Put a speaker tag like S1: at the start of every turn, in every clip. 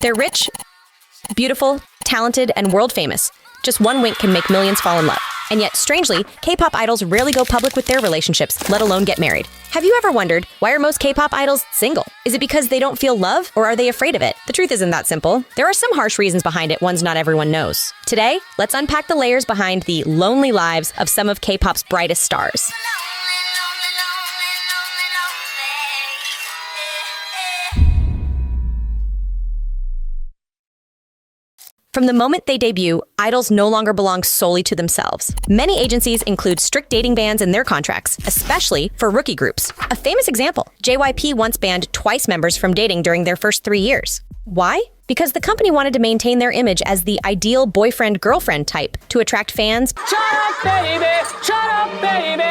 S1: They're rich, beautiful, talented, and world famous. Just one wink can make millions fall in love. And yet, strangely, K-pop idols rarely go public with their relationships, let alone get married. Have you ever wondered, why are most K-pop idols single? Is it because they don't feel love, or are they afraid of it? The truth isn't that simple. There are some harsh reasons behind it, ones not everyone knows. Today, let's unpack the layers behind the lonely lives of some of K-pop's brightest stars. From the moment they debut, idols no longer belong solely to themselves. Many agencies include strict dating bans in their contracts, especially for rookie groups. A famous example, JYP once banned Twice members from dating during their first 3 years. Why? Because the company wanted to maintain their image as the ideal boyfriend-girlfriend type to attract fans.
S2: Shut up, baby! Shut up, baby!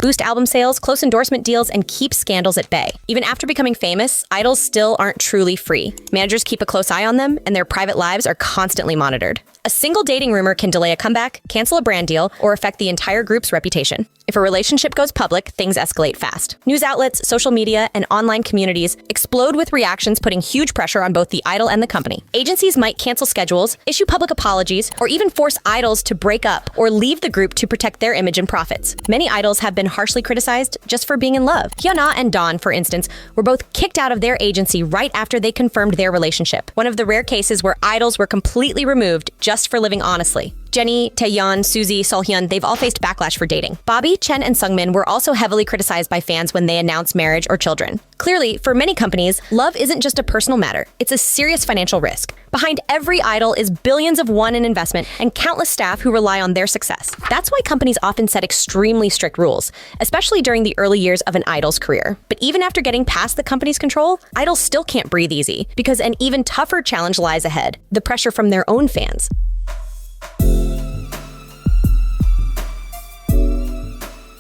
S1: Boost album sales, close endorsement deals, and keep scandals at bay. Even after becoming famous, idols still aren't truly free. Managers keep a close eye on them, and their private lives are constantly monitored. A single dating rumor can delay a comeback, cancel a brand deal, or affect the entire group's reputation. If a relationship goes public, things escalate fast. News outlets, social media, and online communities explode with reactions putting huge pressure on both the idol and the company. Agencies might cancel schedules, issue public apologies, or even force idols to break up or leave the group to protect their image and profits. Many idols have been harshly criticized just for being in love. Hyuna and Dawn, for instance, were both kicked out of their agency right after they confirmed their relationship. One of the rare cases where idols were completely removed just for living honestly. Jennie, Taeyeon, Suzy, Seolhyun, they've all faced backlash for dating. Bobby, Chen, and Sungmin were also heavily criticized by fans when they announced marriage or children. Clearly, for many companies, love isn't just a personal matter, it's a serious financial risk. Behind every idol is billions of won in investment and countless staff who rely on their success. That's why companies often set extremely strict rules, especially during the early years of an idol's career. But even after getting past the company's control, idols still can't breathe easy, because an even tougher challenge lies ahead: the pressure from their own fans.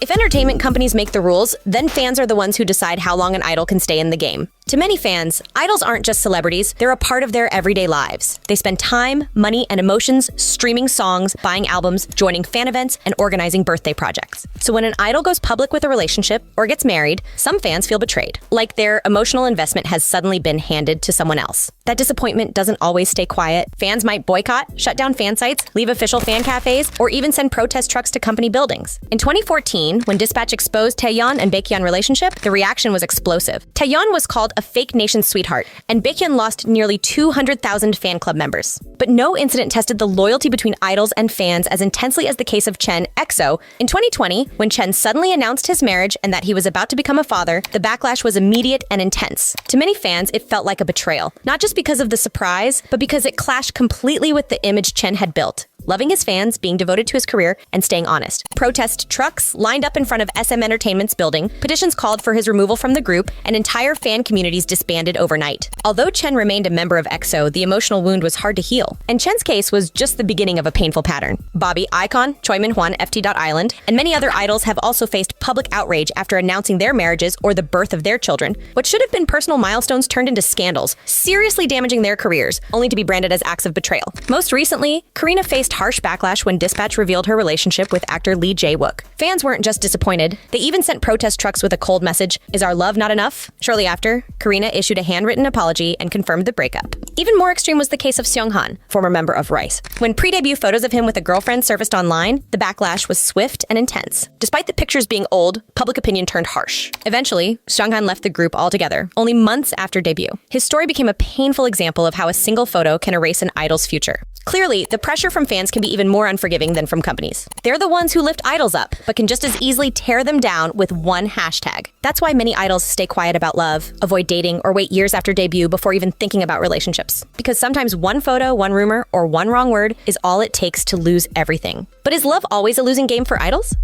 S1: If entertainment companies make the rules, then fans are the ones who decide how long an idol can stay in the game. To many fans, idols aren't just celebrities, they're a part of their everyday lives. They spend time, money, and emotions streaming songs, buying albums, joining fan events, and organizing birthday projects. So when an idol goes public with a relationship or gets married, some fans feel betrayed, like their emotional investment has suddenly been handed to someone else. That disappointment doesn't always stay quiet. Fans might boycott, shut down fan sites, leave official fan cafes, or even send protest trucks to company buildings. In 2014, when Dispatch exposed Taeyeon and Baekhyun relationship, the reaction was explosive. Taeyeon was called a fake nation sweetheart, and Baekhyun lost nearly 200,000 fan club members. But no incident tested the loyalty between idols and fans as intensely as the case of Chen EXO. In 2020, when Chen suddenly announced his marriage and that he was about to become a father, the backlash was immediate and intense. To many fans, it felt like a betrayal, not just because of the surprise, but because it clashed completely with the image Chen had built: loving his fans, being devoted to his career, and staying honest. Protest trucks lined up in front of SM Entertainment's building, petitions called for his removal from the group, and entire fan communities disbanded overnight. Although Chen remained a member of EXO, the emotional wound was hard to heal. And Chen's case was just the beginning of a painful pattern. Bobby, iKON, Choi Min-hwan, FT.Island, and many other idols have also faced public outrage after announcing their marriages or the birth of their children. What should have been personal milestones turned into scandals, seriously damaging their careers, only to be branded as acts of betrayal. Most recently, Karina faced harsh backlash when Dispatch revealed her relationship with actor Lee Jae-wook. Fans weren't just disappointed, they even sent protest trucks with a cold message: "Is our love not enough?" Shortly after, Karina issued a handwritten apology and confirmed the breakup. Even more extreme was the case of Seunghan, former member of Rice. When pre-debut photos of him with a girlfriend surfaced online, the backlash was swift and intense. Despite the pictures being old, public opinion turned harsh. Eventually, Seunghan left the group altogether, only months after debut. His story became a painful example of how a single photo can erase an idol's future. Clearly, the pressure from fans can be even more unforgiving than from companies. They're the ones who lift idols up, but can just as easily tear them down with one hashtag. That's why many idols stay quiet about love, avoid dating, or wait years after debut before even thinking about relationships. Because sometimes one photo, one rumor, or one wrong word is all it takes to lose everything. But is love always a losing game for idols?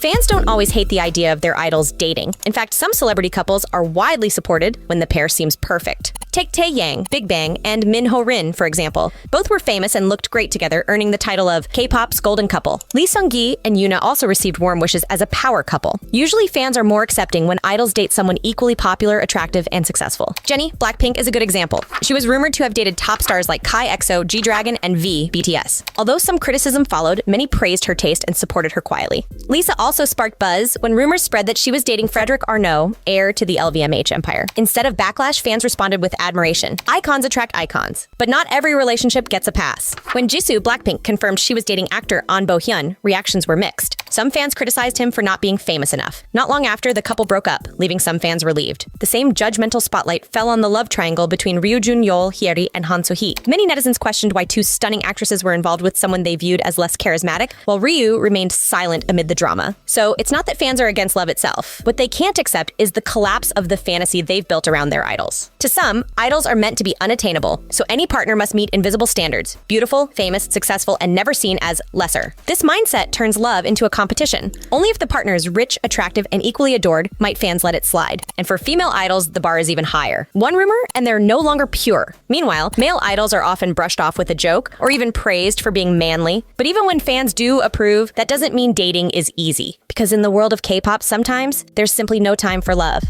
S1: Fans don't always hate the idea of their idols dating. In fact, some celebrity couples are widely supported when the pair seems perfect. Take Taeyang, Big Bang, and Min Ho-rin, for example. Both were famous and looked great together, earning the title of K-pop's golden couple. Lee Seung-gi and Yoona also received warm wishes as a power couple. Usually, fans are more accepting when idols date someone equally popular, attractive, and successful. Jennie, BLACKPINK, is a good example. She was rumored to have dated top stars like Kai EXO, G-Dragon, and V, BTS. Although some criticism followed, many praised her taste and supported her quietly. Lisa also sparked buzz when rumors spread that she was dating Frederick Arnault, heir to the LVMH empire. Instead of backlash, fans responded with admiration. Icons attract icons. But not every relationship gets a pass. When Jisoo, BLACKPINK, confirmed she was dating actor An Bo-hyun, reactions were mixed. Some fans criticized him for not being famous enough. Not long after, the couple broke up, leaving some fans relieved. The same judgmental spotlight fell on the love triangle between Ryu Jun-yeol, Hyeri, and Han So-hee. Many netizens questioned why two stunning actresses were involved with someone they viewed as less charismatic, while Ryu remained silent amid the drama. So it's not that fans are against love itself. What they can't accept is the collapse of the fantasy they've built around their idols. To some, idols are meant to be unattainable, so any partner must meet invisible standards: beautiful, famous, successful, and never seen as lesser. This mindset turns love into a competition. Only if the partner is rich, attractive, and equally adored might fans let it slide. And for female idols, the bar is even higher. One rumor, and they're no longer pure. Meanwhile, male idols are often brushed off with a joke, or even praised for being manly. But even when fans do approve, that doesn't mean dating is easy. Because in the world of K-pop, sometimes there's simply no time for love.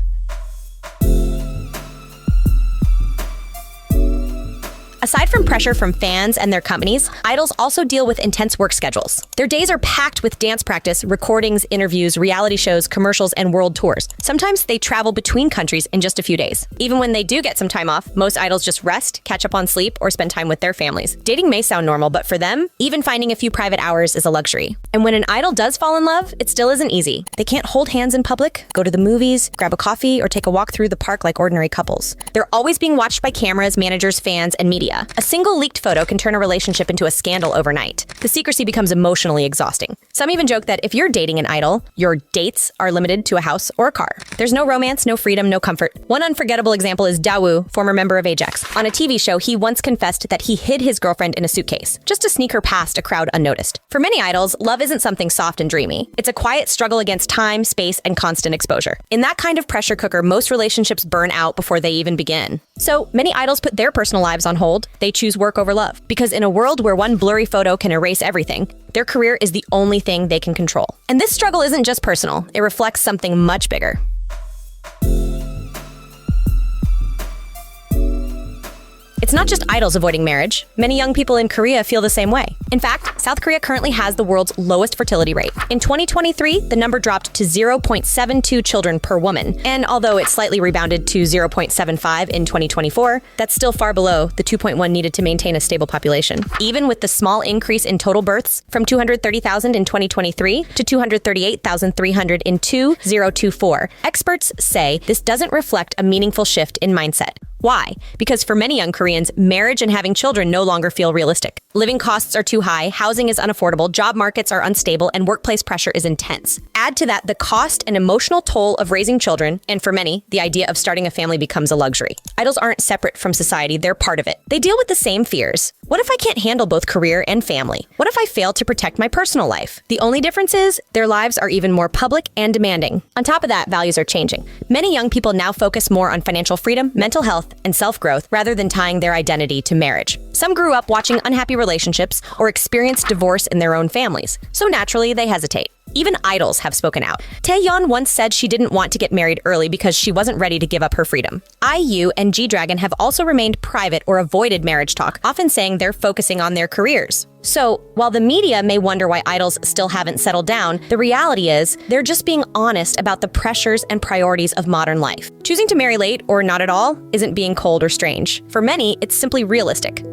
S1: Aside from pressure from fans and their companies, idols also deal with intense work schedules. Their days are packed with dance practice, recordings, interviews, reality shows, commercials, and world tours. Sometimes they travel between countries in just a few days. Even when they do get some time off, most idols just rest, catch up on sleep, or spend time with their families. Dating may sound normal, but for them, even finding a few private hours is a luxury. And when an idol does fall in love, it still isn't easy. They can't hold hands in public, go to the movies, grab a coffee, or take a walk through the park like ordinary couples. They're always being watched by cameras, managers, fans, and media. A single leaked photo can turn a relationship into a scandal overnight. The secrecy becomes emotionally exhausting. Some even joke that if you're dating an idol, your dates are limited to a house or a car. There's no romance, no freedom, no comfort. One unforgettable example is Daewoo, former member of Ajax. On a TV show, he once confessed that he hid his girlfriend in a suitcase, just to sneak her past a crowd unnoticed. For many idols, love isn't something soft and dreamy. It's a quiet struggle against time, space, and constant exposure. In that kind of pressure cooker, most relationships burn out before they even begin. So many idols put their personal lives on hold. They choose work over love. Because in a world where one blurry photo can erase everything, their career is the only thing they can control. And this struggle isn't just personal. It reflects something much bigger. It's not just idols avoiding marriage. Many young people in Korea feel the same way. In fact, South Korea currently has the world's lowest fertility rate. In 2023, the number dropped to 0.72 children per woman. And although it slightly rebounded to 0.75 in 2024, that's still far below the 2.1 needed to maintain a stable population. Even with the small increase in total births from 230,000 in 2023 to 238,300 in 2024, experts say this doesn't reflect a meaningful shift in mindset. Why? Because for many young Koreans, marriage and having children no longer feel realistic. Living costs are too high, housing is unaffordable, job markets are unstable, and workplace pressure is intense. Add to that the cost and emotional toll of raising children, and for many, the idea of starting a family becomes a luxury. Idols aren't separate from society, they're part of it. They deal with the same fears. What if I can't handle both career and family? What if I fail to protect my personal life? The only difference is their lives are even more public and demanding. On top of that, values are changing. Many young people now focus more on financial freedom, mental health, and self-growth rather than tying their identity to marriage. Some grew up watching unhappy relationships or experienced divorce in their own families, so naturally they hesitate. Even idols have spoken out. Taeyeon once said she didn't want to get married early because she wasn't ready to give up her freedom. IU and G-Dragon have also remained private or avoided marriage talk, often saying they're focusing on their careers. So, while the media may wonder why idols still haven't settled down, the reality is they're just being honest about the pressures and priorities of modern life. Choosing to marry late or not at all isn't being cold or strange. For many, it's simply realistic.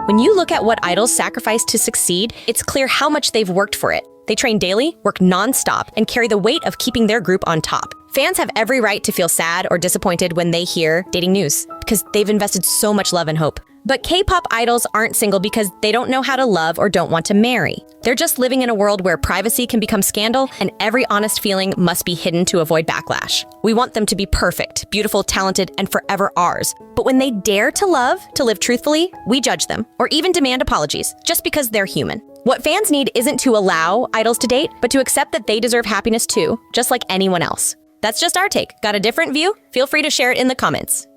S1: When you look at what idols sacrifice to succeed, it's clear how much they've worked for it. They train daily, work non-stop, and carry the weight of keeping their group on top. Fans have every right to feel sad or disappointed when they hear dating news, because they've invested so much love and hope. But K-pop idols aren't single because they don't know how to love or don't want to marry. They're just living in a world where privacy can become scandal and every honest feeling must be hidden to avoid backlash. We want them to be perfect, beautiful, talented, and forever ours. But when they dare to love, to live truthfully, we judge them or even demand apologies just because they're human. What fans need isn't to allow idols to date, but to accept that they deserve happiness too, just like anyone else. That's just our take. Got a different view? Feel free to share it in the comments.